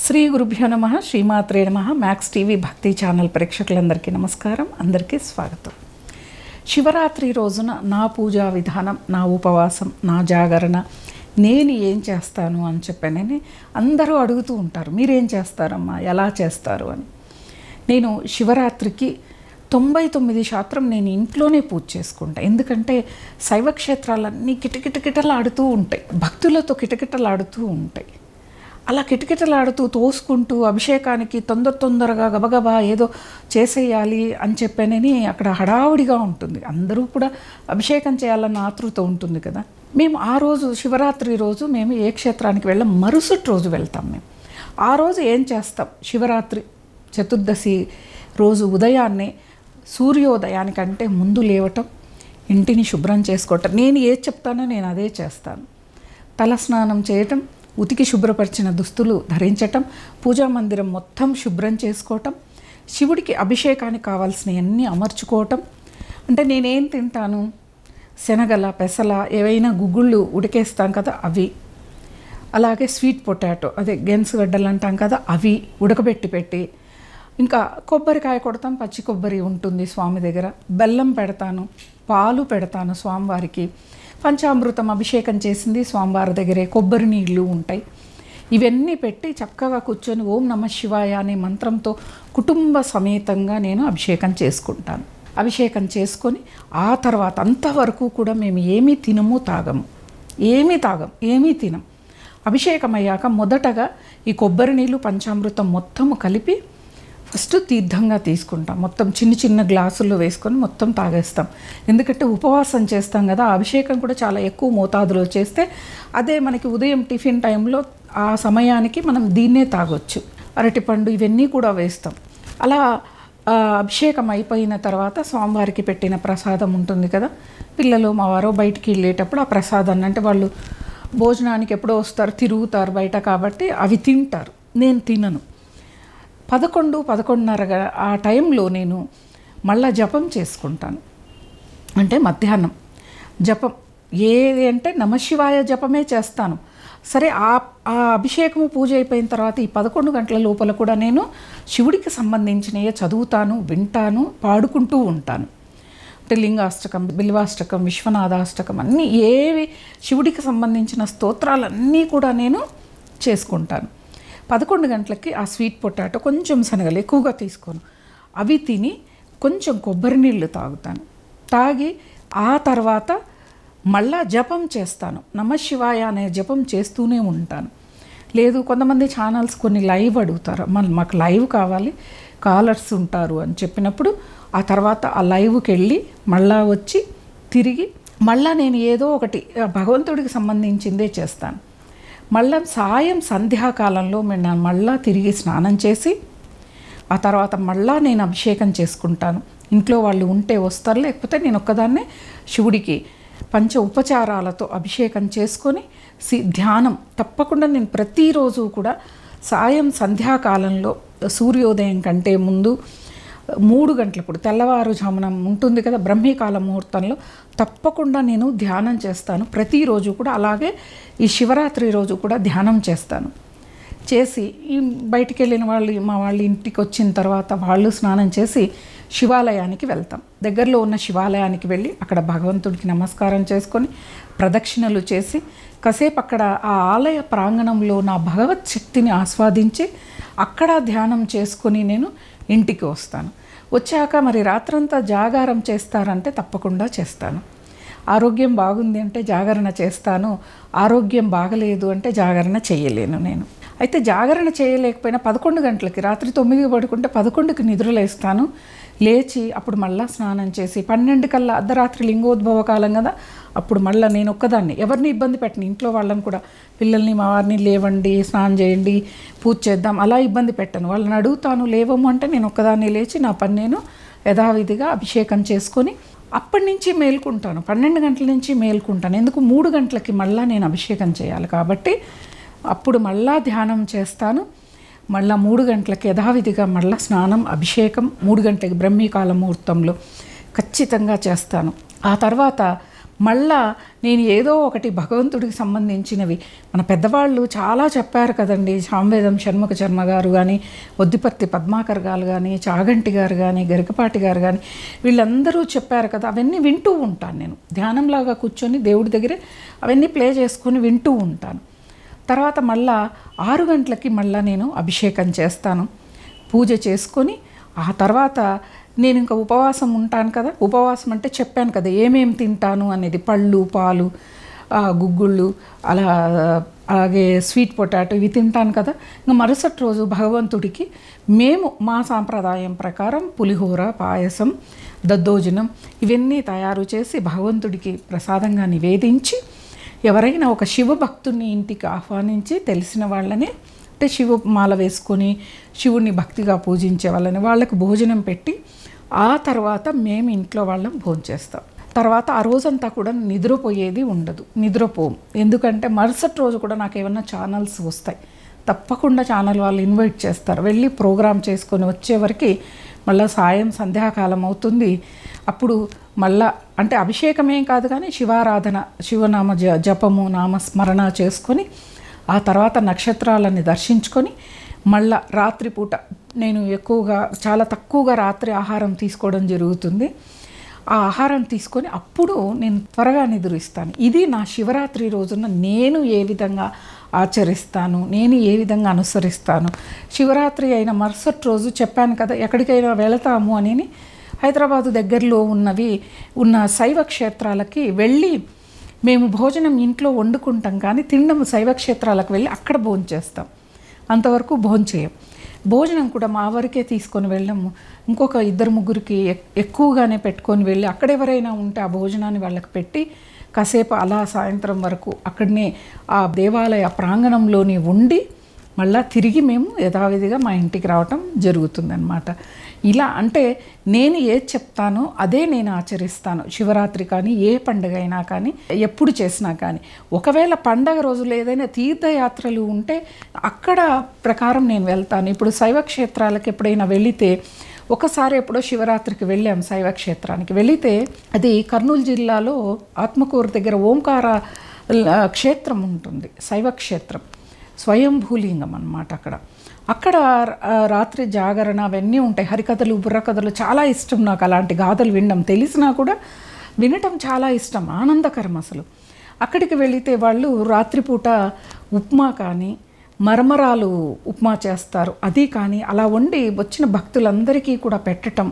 శ్రీ గురుభ్యో నమః శ్రీమాత్రే నమః మ్యాక్స్ టీవీ భక్తి ఛానల్ ప్రేక్షకులందరికీ నమస్కారం. అందరికీ స్వాగతం. శివరాత్రి రోజున నా పూజా విధానం, నా ఉపవాసం, నా జాగరణ, నేను ఏం చేస్తాను అని చెప్పానని అందరూ అడుగుతూ ఉంటారు. మీరేం చేస్తారమ్మా, ఎలా చేస్తారు అని. నేను శివరాత్రికి 99% నేను ఇంట్లోనే పూజ చేసుకుంటా. ఎందుకంటే శైవ క్షేత్రాలన్నీ కిటకిటకిటలాడుతూ ఉంటాయి, భక్తులతో కిటకిటలాడుతూ ఉంటాయి. అలా కిటకిటలాడుతూ తోసుకుంటూ అభిషేకానికి తొందరగా గబగబా ఏదో చేసేయాలి అని చెప్పానని అక్కడ హడావుడిగా ఉంటుంది. అందరూ కూడా అభిషేకం చేయాలన్న ఆతృత ఉంటుంది కదా. మేము ఆ రోజు శివరాత్రి రోజు మేము ఏ క్షేత్రానికి వెళ్ళాం, మరుసటి రోజు వెళ్తాం. మేము ఆ రోజు ఏం చేస్తాం, శివరాత్రి చతుర్దశి రోజు ఉదయాన్నే సూర్యోదయానికంటే ముందు లేవటం, ఇంటిని శుభ్రం చేసుకోవటం. నేను ఏది చెప్తానో నేను అదే చేస్తాను. తలస్నానం చేయటం, ఉతికి శుభ్రపరిచిన దుస్తులు ధరించటం, పూజా మందిరం మొత్తం శుభ్రం చేసుకోవటం, శివుడికి అభిషేకానికి కావాల్సినవన్నీ అమర్చుకోవటం. అంటే నేనేం తింటాను, శనగల, పెసల, ఏవైనా గుగ్గుళ్ళు ఉడికేస్తాం కదా అవి, అలాగే స్వీట్ పొటాటో అదే గెన్సుగడ్డలు అంటాం కదా అవి ఉడకబెట్టి, ఇంకా కొబ్బరికాయ కొడతాం, పచ్చి కొబ్బరి ఉంటుంది స్వామి దగ్గర, బెల్లం పెడతాను, పాలు పెడతాను స్వామివారికి, పంచామృతం అభిషేకం చేసింది స్వామివారి దగ్గరే, కొబ్బరి నీళ్ళు ఉంటాయి. ఇవన్నీ పెట్టి చక్కగా కూర్చొని ఓం నమః శివాయ అనే మంత్రంతో కుటుంబ సమేతంగా నేను అభిషేకం చేసుకుంటాను. అభిషేకం చేసుకొని ఆ తర్వాత అంతవరకు కూడా మేము ఏమీ తినము, తాగము, ఏమీ తినం. అభిషేకం అయ్యాక మొదటగా ఈ కొబ్బరి నీళ్ళు పంచామృతం మొత్తము కలిపి ఫస్ట్ తీర్థంగా తీసుకుంటాం. మొత్తం చిన్న గ్లాసుల్లో వేసుకొని మొత్తం తాగేస్తాం. ఎందుకంటే ఉపవాసం చేస్తాం కదా, అభిషేకం కూడా చాలా ఎక్కువ మోతాదులో చేస్తే అదే మనకి ఉదయం టిఫిన్ టైంలో ఆ సమయానికి మనం దీన్నే తాగొచ్చు. అరటిపండు ఇవన్నీ కూడా వేస్తాం. అలా అభిషేకం అయిపోయిన తర్వాత స్వామివారికి పెట్టిన ప్రసాదం ఉంటుంది కదా, పిల్లలు మా వారు బయటికి వెళ్ళేటప్పుడు ఆ ప్రసాదాన్ని, అంటే వాళ్ళు భోజనానికి ఎప్పుడో వస్తారు, తిరుగుతారు బయట కాబట్టి అవి తింటారు, నేను తినను. 11-11:30 ఆ టైంలో నేను మళ్ళా జపం చేసుకుంటాను. అంటే మధ్యాహ్నం జపం ఏది అంటే నమశివాయ జపమే చేస్తాను. సరే ఆ అభిషేకము పూజ అయిపోయిన తర్వాత ఈ 11 గంటల లోపల కూడా నేను శివుడికి సంబంధించినవి చదువుతాను, వింటాను, పాడుకుంటూ ఉంటాను. అంటే లింగాష్టకం, బిల్వాష్టకం, విశ్వనాథాష్టకం అన్నీ ఏవి శివుడికి సంబంధించిన స్తోత్రాలన్నీ కూడా నేను చేసుకుంటాను. 11 గంటలకి ఆ స్వీట్ పొటాటో, కొంచెం శనగలు ఎక్కువగా తీసుకోను, అవి తిని కొంచెం కొబ్బరి నీళ్ళు తాగుతాను. తాగి ఆ తర్వాత మళ్ళా జపం చేస్తాను. నమశివాయ అనే జపం చేస్తూనే ఉంటాను. లేదు కొంతమంది ఛానల్స్ కొన్ని లైవ్ అడుగుతారు, మాకు లైవ్ కావాలి, కాలర్స్ ఉంటారు అని చెప్పినప్పుడు ఆ తర్వాత ఆ లైవ్కి వెళ్ళి మళ్ళా వచ్చి తిరిగి మళ్ళా నేను ఏదో ఒకటి భగవంతుడికి సంబంధించిందే చేస్తాను. మళ్ళా సాయం సంధ్యాకాలంలో నేను మళ్ళా తిరిగి స్నానం చేసి ఆ తర్వాత మళ్ళా నేను అభిషేకం చేసుకుంటాను. ఇంట్లో వాళ్ళు ఉంటే వస్తారు, లేకపోతే నేను ఒక్కదాన్నే శివుడికి పంచ ఉపచారాలతో అభిషేకం చేసుకొని ధ్యానం తప్పకుండా నేను ప్రతిరోజు కూడా సాయం సంధ్యాకాలంలో సూర్యోదయం కంటే ముందు 3 గంటలప్పుడు తెల్లవారుజామున ఉంటుంది కదా బ్రహ్మీకాల ముహూర్తంలో తప్పకుండా నేను ధ్యానం చేస్తాను ప్రతిరోజు కూడా. అలాగే ఈ శివరాత్రి రోజు కూడా ధ్యానం చేస్తాను. చేసి ఈ బయటికి వెళ్ళిన వాళ్ళు, మా వాళ్ళు ఇంటికి వచ్చిన తర్వాత వాళ్ళు స్నానం చేసి శివాలయానికి వెళ్తాం. దగ్గరలో ఉన్న శివాలయానికి వెళ్ళి అక్కడ భగవంతుడికి నమస్కారం చేసుకొని ప్రదక్షిణలు చేసి కాసేపు అక్కడ ఆ ఆలయ ప్రాంగణంలో నా భగవత్ శక్తిని ఆస్వాదించి అక్కడ ధ్యానం చేసుకొని నేను ఇంటికి వస్తాను. వచ్చాక మరి రాత్రంతా జాగారం చేస్తారంటే తప్పకుండా చేస్తాను. ఆరోగ్యం బాగుంది అంటే జాగరణ చేస్తాను, ఆరోగ్యం బాగలేదు అంటే జాగరణ చేయలేను నేను. అయితే జాగరణ చేయలేకపోయినా 11 గంటలకి, రాత్రి 9కి పడుకుంటే 11కి నిద్రలేస్తాను. లేచి అప్పుడు మళ్ళీ స్నానం చేసి 12 కల్లా, అర్ధరాత్రి లింగోద్భవ కాలం కదా, అప్పుడు మళ్ళీ నేను ఒక్కదాన్ని, ఎవరిని ఇబ్బంది పెట్టను, ఇంట్లో వాళ్ళని కూడా, పిల్లల్ని మా వారిని లేవండి, స్నానం చేయండి, పూజ చేద్దాం అలా ఇబ్బంది పెట్టను. వాళ్ళని అడుగుతాను, లేవము అంటే నేను ఒక్కదాన్ని లేచి నా పని నేను యథావిధిగా అభిషేకం చేసుకొని అప్పటి నుంచి మేల్కుంటాను. 12 గంటల నుంచి మేల్కుంటాను. ఎందుకు 3 గంటలకి మళ్ళీ నేను అభిషేకం చేయాలి కాబట్టి అప్పుడు మళ్ళా ధ్యానం చేస్తాను. మళ్ళీ 3 గంటలకి యథావిధిగా మళ్ళీ స్నానం, అభిషేకం 3 గంటలకి బ్రహ్మీకాల ముహూర్తంలో ఖచ్చితంగా చేస్తాను. ఆ తర్వాత మళ్ళా నేను ఏదో ఒకటి భగవంతుడికి సంబంధించినవి మన పెద్దవాళ్ళు చాలా చెప్పారు కదండి. సామవేదం షణ్ముఖ శర్మ గారు కానీ, ఒద్దిపర్తి పద్మాకర్ గారు కానీ, చాగంటి గారు కానీ, గరికపాటి గారు కానీ, వీళ్ళందరూ చెప్పారు కదా. అవన్నీ వింటూ ఉంటాను నేను. ధ్యానంలాగా కూర్చొని దేవుడి దగ్గరే అవన్నీ ప్లే చేసుకొని వింటూ ఉంటాను. తర్వాత మళ్ళా 6 గంటలకి మళ్ళీ నేను అభిషేకం చేస్తాను, పూజ చేసుకొని ఆ తర్వాత నేను ఇంకా ఉపవాసం ఉంటాను కదా. ఉపవాసం అంటే చెప్పాను కదా ఏమేమి తింటాను అనేది, పళ్ళు, పాలు, గుగ్గుళ్ళు, అలాగే స్వీట్ పొటాటో ఇవి తింటాను కదా. ఇంకా మరుసటి రోజు భగవంతుడికి మేము మా సాంప్రదాయం ప్రకారం పులిహోర, పాయసం, దద్దోజనం ఇవన్నీ తయారు చేసి భగవంతుడికి ప్రసాదంగా నివేదించి, ఎవరైనా ఒక శివభక్తుని ఇంటికి ఆహ్వానించి తెలిసిన వాళ్ళని, అంటే శివమాల వేసుకొని శివుణ్ణి భక్తిగా పూజించే వాళ్ళకి భోజనం పెట్టి ఆ తర్వాత మేము ఇంట్లో వాళ్ళం భోంచేస్తాం. తర్వాత ఆ రోజంతా కూడా నిద్రపోయేది ఉండదు, నిద్రపోం. ఎందుకంటే మరుసటి రోజు కూడా నాకు ఏమన్నా ఛానల్స్ వస్తాయి, తప్పకుండా ఛానల్ వాళ్ళు ఇన్వైట్ చేస్తారు. వెళ్ళి ప్రోగ్రామ్ చేసుకొని వచ్చేవరకు మళ్ళీ సాయం సంధ్యాకాలం అవుతుంది. అప్పుడు మళ్ళా అంటే అభిషేకమేం కాదు కానీ శివారాధన, శివనామ జపము, నామస్మరణ చేసుకొని ఆ తర్వాత నక్షత్రాలని దర్శించుకొని మళ్ళా రాత్రిపూట నేను ఎక్కువగా చాలా తక్కువగా రాత్రి ఆహారం తీసుకోవడం జరుగుతుంది. ఆ ఆహారం తీసుకొని అప్పుడు నేను త్వరగా నిద్రిస్తాను. ఇది నా శివరాత్రి రోజున నేను ఏ విధంగా ఆచరిస్తాను, నేను ఏ విధంగా అనుసరిస్తాను. శివరాత్రి అయిన మరుసటి రోజు చెప్పాను కదా ఎక్కడికైనా వెళతాము అని, హైదరాబాదు దగ్గరలో ఉన్న శైవ క్షేత్రాలకి వెళ్ళి మేము భోజనం ఇంట్లో వండుకుంటాం కానీ తినడం శైవ క్షేత్రాలకు వెళ్ళి అక్కడ భోంచేస్తాం. అంతవరకు భోంచేయం. భోజనం కూడా మా వరకే తీసుకొని వెళ్ళము, ఇంకొక 2-3కి ఎక్కువగానే పెట్టుకొని వెళ్ళి అక్కడెవరైనా ఉంటే ఆ భోజనాన్ని వాళ్ళకి పెట్టి కాసేపు అలా సాయంత్రం వరకు అక్కడనే ఆ దేవాలయ ప్రాంగణంలోనే ఉండి మళ్ళీ తిరిగి మేము యథావిధిగా మా ఇంటికి రావటం జరుగుతుందన్నమాట. ఇలా అంటే నేను ఏది చెప్తానో అదే నేను ఆచరిస్తాను. శివరాత్రి కానీ ఏ పండుగ అయినా కానీ ఎప్పుడు చేసినా కానీ. ఒకవేళ పండగ రోజులు ఏదైనా తీర్థయాత్రలు ఉంటే అక్కడ ప్రకారం నేను వెళ్తాను. ఇప్పుడు శైవ క్షేత్రాలకు ఎప్పుడైనా వెళితే, ఒకసారి ఎప్పుడో శివరాత్రికి వెళ్ళాం శైవ క్షేత్రానికి. వెళితే అది కర్నూలు జిల్లాలో ఆత్మకూరు దగ్గర ఓంకార క్షేత్రం ఉంటుంది, శైవ క్షేత్రం, స్వయంభూలింగం అన్నమాట. అక్కడ రాత్రి జాగరణ అవన్నీ ఉంటాయి. హరికథలు, బుర్రకథలు చాలా ఇష్టం నాకు. అలాంటి గాథలు వినడం తెలిసినా కూడా వినటం చాలా ఇష్టం, ఆనందకరం అసలు. అక్కడికి వెళితే వాళ్ళు రాత్రిపూట ఉప్మా కానీ మరమరాలు ఉప్మా చేస్తారు, అది కానీ అలా వండి వచ్చిన భక్తులందరికీ కూడా పెట్టటం.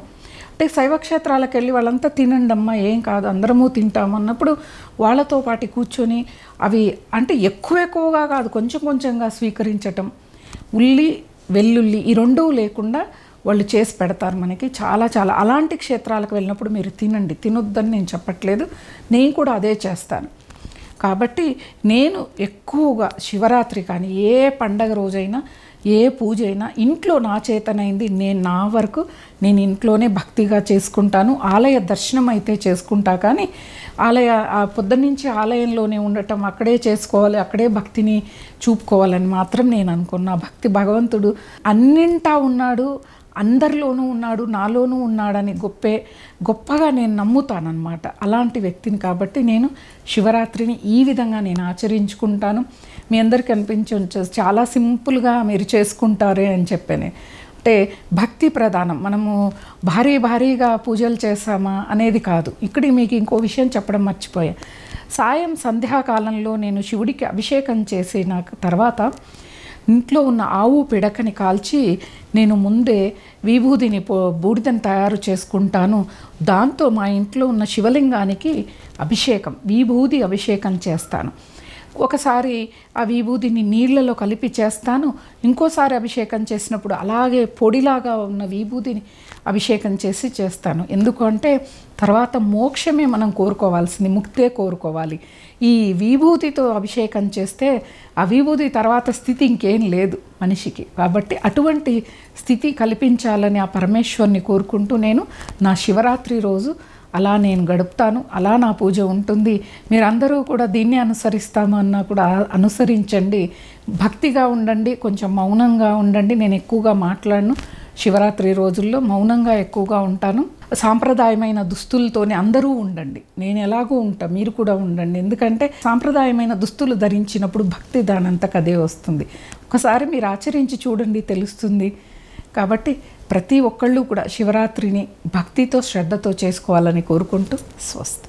అంటే శైవక్షేత్రాలకు వెళ్ళి వాళ్ళంతా తినండమ్మా ఏం కాదు అందరము తింటాము అన్నప్పుడు వాళ్ళతో పాటు కూర్చొని అవి అంటే ఎక్కువగా కాదు కొంచెం కొంచెంగా స్వీకరించటం. ఉల్లి, వెల్లుల్లి ఈ రెండూ లేకుండా వాళ్ళు చేసి పెడతారు మనకి. చాలా చాలా అలాంటి క్షేత్రాలకు వెళ్ళినప్పుడు మీరు తినండి, తినొద్దని నేను చెప్పట్లేదు, నేను కూడా అదే చేస్తాను. కాబట్టి నేను ఎక్కువగా శివరాత్రి కానీ ఏ పండగ రోజైనా ఏ పూజ అయినా ఇంట్లో నా చేతనైంది నా వరకు నేను ఇంట్లోనే భక్తిగా చేసుకుంటాను. ఆలయ దర్శనం అయితే చేసుకుంటా కానీ పొద్దున్నుంచి ఆలయంలోనే ఉండటం, అక్కడే చేసుకోవాలి, అక్కడే భక్తిని చూపుకోవాలని మాత్రం నేను అనుకున్నా. భక్తి భగవంతుడు అన్నింటా ఉన్నాడు, అందరిలోనూ ఉన్నాడు, నాలోనూ ఉన్నాడని గొప్పగా నేను నమ్ముతానన్నమాట. అలాంటి వ్యక్తిని కాబట్టి నేను శివరాత్రిని ఈ విధంగా నేను ఆచరించుకుంటాను. మీ అందరికీ అనిపించవచ్చు చాలా సింపుల్గా మీరు చేసుకుంటారే అని చెప్పాను. అంటే భక్తి ప్రధానం, మనము భారీగా పూజలు చేసామా అనేది కాదు. ఇక్కడ మీకు ఇంకో విషయం చెప్పడం మర్చిపోయా. సాయం సంధ్యాకాలంలో నేను శివుడికి అభిషేకం చేసిన తర్వాత ఇంట్లో ఉన్న ఆవు పిడకని కాల్చి నేను ముందే విభూదిని బూడిదని తయారు చేసుకుంటాను. దాంతో మా ఇంట్లో ఉన్న శివలింగానికి విభూది అభిషేకం చేస్తాను. ఒకసారి ఆ విభూదిని నీళ్ళలో కలిపి చేస్తాను, ఇంకోసారి అభిషేకం చేసినప్పుడు అలాగే పొడిలాగా ఉన్న విభూదిని అభిషేకం చేస్తాను. ఎందుకంటే తర్వాత మోక్షమే మనం కోరుకోవాల్సింది, ముక్తే కోరుకోవాలి. ఈ విభూతితో అభిషేకం చేస్తే ఆ విభూతి తర్వాత స్థితి ఇంకేం లేదు మనిషికి. కాబట్టి అటువంటి స్థితి కల్పించాలని ఆ పరమేశ్వరుని కోరుకుంటూ నేను నా శివరాత్రి రోజు అలా నేను గడుపుతాను. అలా నా పూజ ఉంటుంది. మీరందరూ కూడా దీన్ని అనుసరిస్తామన్నా కూడా అనుసరించండి. భక్తిగా ఉండండి, కొంచెం మౌనంగా ఉండండి. నేను ఎక్కువగా మాట్లాడను, శివరాత్రి రోజుల్లో మౌనంగా ఎక్కువగా ఉంటాను. సాంప్రదాయమైన దుస్తులతోనే అందరూ ఉండండి, నేను ఎలాగూ ఉంటా, మీరు కూడా ఉండండి. ఎందుకంటే సాంప్రదాయమైన దుస్తులు ధరించినప్పుడు భక్తి దానంతకు అదే వస్తుంది. ఒకసారి మీరు ఆచరించి చూడండి, తెలుస్తుంది. కాబట్టి ప్రతి ఒక్కళ్ళు కూడా శివరాత్రిని భక్తితో శ్రద్ధతో చేసుకోవాలని కోరుకుంటూ స్వస్తి.